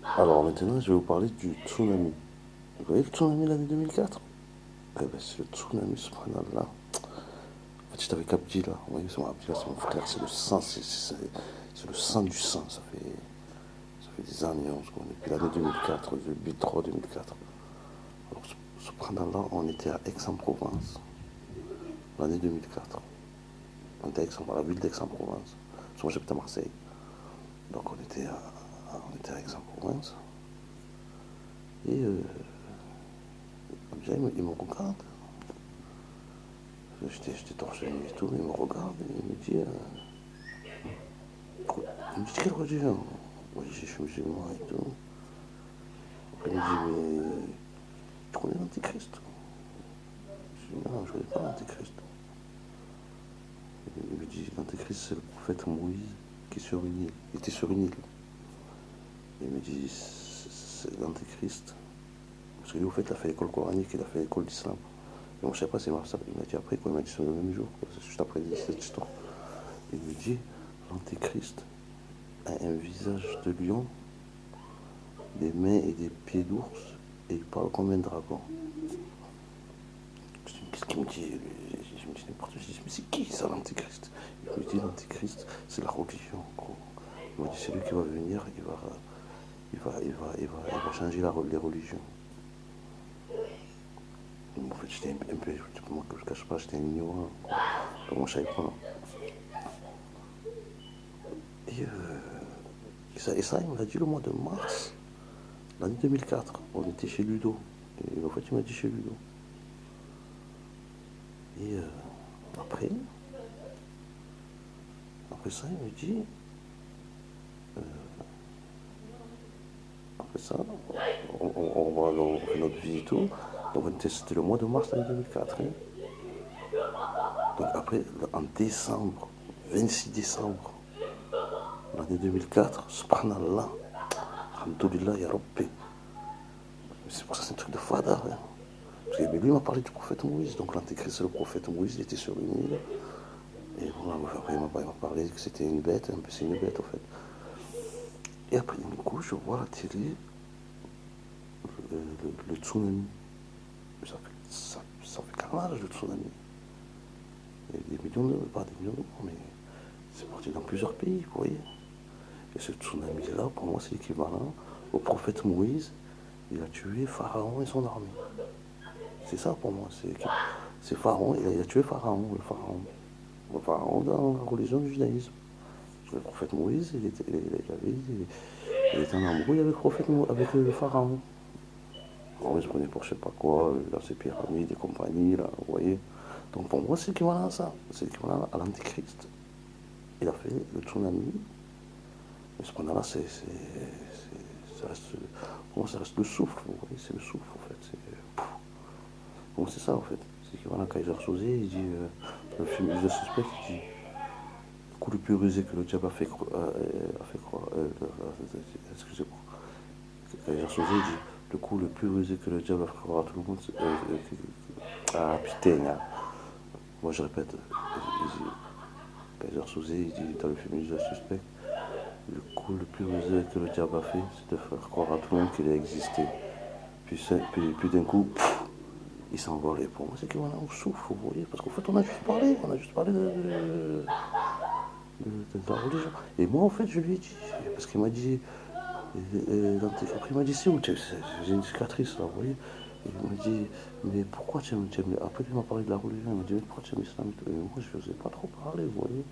Alors maintenant, je vais vous parler du tsunami. Vous voyez le tsunami de l'année 2004? Eh ben, c'est le tsunami, subhanallah. En fait, j'étais avec Abdi là. Vous voyez, c'est Abdi là, c'est mon frère, c'est le sang, c'est le sang du sang. Ça fait des années, on se connaît depuis l'année 2004, du 8-3 2004. Alors, subhanallah, on était à Aix-en-Provence, l'année 2004. On était à la ville d'Aix-en-Provence. Parce que moi, j'habite à Marseille. Donc, on était à Aix-en-Provence. Et Abdi, il me regarde. J'étais torché nu et tout, il me regarde et il me dit, quelle religion? Moi, je suis musulman et tout. Il me dit, mais tu connais l'Antichrist? Je dis, non, je ne connais pas l'Antichrist. Il me dit, l'Antichrist, c'est le prophète Moïse qui est sur une île. Il était sur une île. Il me dit, c'est l'Antichrist. Parce que lui, au fait, il a fait l'école coranique, il a fait l'école d'islam. Et moi, je ne sais pas, c'est ça. Il m'a dit après, quoi, il m'a dit sur le même jour, c'est juste après cette histoire. Il me dit, l'Antéchrist a un visage de lion, des mains et des pieds d'ours, et il parle comme un dragon. Je dis, qu'est-ce qu'il me dit? Je me dis n'importe quoi. Je dis, mais c'est qui ça, l'Antéchrist? Il me dit, l'Antéchrist, c'est la religion, gros. Il m'a dit, c'est lui qui va venir, il va changer les religions. En fait, j'étais un peu, moi, que je ne cache pas, j'étais un ignorant. Donc, moi, je savais pas. Et ça, il me l'a dit le mois de mars, l'année 2004. On était chez Ludo. Et en fait, il m'a dit chez Ludo. Et après, après ça, il me dit, après ça, on fait notre visite et tout. Donc, c'était le mois de mars l'année 2004. Hein. Donc, après, en décembre, 26 décembre, l'année 2004, subhanallah, alhamdoulilah, ya Rabbi. C'est pour ça que c'est un truc de fada. Hein. Parce que lui, il m'a parlé du prophète Moïse. Donc, l'Antéchrist, c'est le prophète Moïse, il était sur une île. Et voilà, après, il m'a parlé que c'était une bête, un peu, c'est une bête, en fait. Et après, du coup, je vois la télé, le tsunami. Ça fait carnage, le tsunami. Il y a des millions de, pas des millions de morts, mais c'est parti dans plusieurs pays, vous voyez. Et ce tsunami-là, pour moi, c'est équivalent au prophète Moïse. Il a tué Pharaon et son armée. C'est ça pour moi. C'est Pharaon, il a tué Pharaon, le Pharaon. Le Pharaon dans la religion du judaïsme. Le prophète Moïse, il était en embrouille avec avec le Pharaon. On se prenait pour je sais pas quoi, dans ces pyramides et compagnie, là, vous voyez. Donc pour moi, c'est équivalent à ça. C'est équivalent à l'Antéchrist. Il a fait le tsunami. Mais cependant là, ça reste, pour moi, ça reste le souffle, vous voyez, c'est le souffle, en fait. Pour moi, c'est ça, en fait. C'est équivalent à Kaiser Soze, il dit, le film Le Suspect, il dit, le coup le plus rusé que le diable a fait croire, excusez-moi, Kaiser Soze, il dit, le coup le plus rusé que le diable a fait croire à tout le monde, ah putain, hein. Moi je répète, Kaiser Soze, il dit dans le film Le Suspect, le coup le plus rusé que le diable a fait, c'est de faire croire à tout le monde qu'il a existé. Puis d'un coup, il s'envole. Et pour moi, c'est qu'on a au souffle, vous voyez, parce qu'en fait, on a juste parlé de la religion. Et moi, en fait, je lui ai dit, parce qu'il m'a dit, après, il m'a dit, c'est où j'ai une cicatrice, là, vous voyez. Et il m'a dit, mais pourquoi tu aimes, après, il m'a parlé de la religion, il m'a dit, mais pourquoi tu aimes l'islam et tout. Et moi, je n'osais pas trop parler, vous voyez.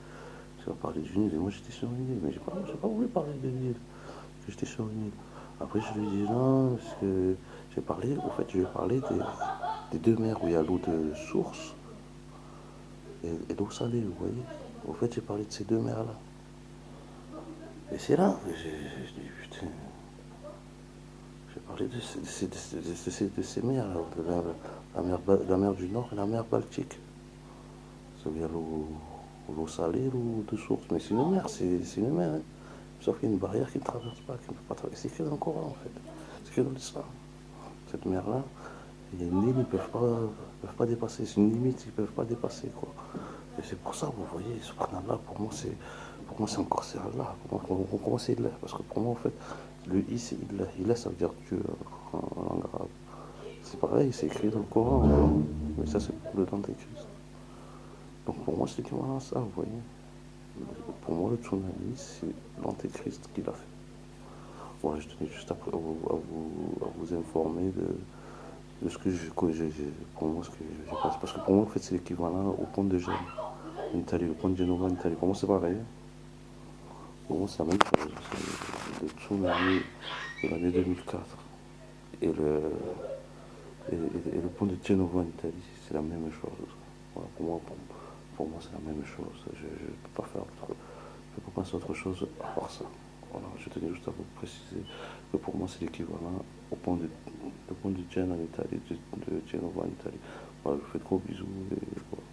Parce qu'il a parlé d'une île, et moi, j'étais sur une île, mais j'ai pas voulu parler de l'île, que j'étais sur une île. Après, je lui ai dit, non, parce que je lui ai parlé des deux mers où il y a l'eau de source et l'eau salée, vous voyez. En fait, j'ai parlé de ces deux mers-là. Et c'est là que j'ai dit, putain, j'ai parlé de ces mers-là, la mer du Nord et la mer Baltique. Ça veut dire l'eau salée, l'eau de source. Mais c'est une mer, c'est une mer. Hein. Sauf qu'il y a une barrière qui ne traverse pas, qui ne peut pas traverser. C'est que dans le Coran, en fait. C'est que dans l'islam. Cette mer-là, il y a une ligne, ils ne peuvent pas dépasser. C'est une limite qu'ils ne peuvent pas dépasser, quoi. Et c'est pour ça, vous voyez, subhanallah, pour moi, c'est encore c'est Allah. Pour moi, c'est Allah. Parce que pour moi, en fait, Le I, c'est Illah. Illah, ça veut dire Dieu en langue arabe. C'est pareil, c'est écrit dans le Coran, hein. Mais ça, c'est le l'antéchrist. Donc pour moi, c'est l'équivalent à ça, vous voyez. Pour moi, le tsunami, c'est l'antéchrist qui l'a fait. Voilà, je tenais juste à vous informer de ce pour moi, ce que j'ai passé. Parce que pour moi, en fait, c'est l'équivalent au pont de Gênes en Italie, le pont de Genova en Italie. Pour moi, c'est pareil. Pour moi, c'est la même chose. C'est le tsunami de l'année 2004 et et le pont de Genova en Italie, c'est la même chose. Voilà, pour moi, c'est la même chose. Je ne peux pas faire autre, je peux pas penser à autre chose à part ça. Voilà, je tenais juste à vous préciser que pour moi, c'est l'équivalent au le pont de Genova en Italie, de Genova en Italie. Voilà, je vous fais de gros bisous et voilà.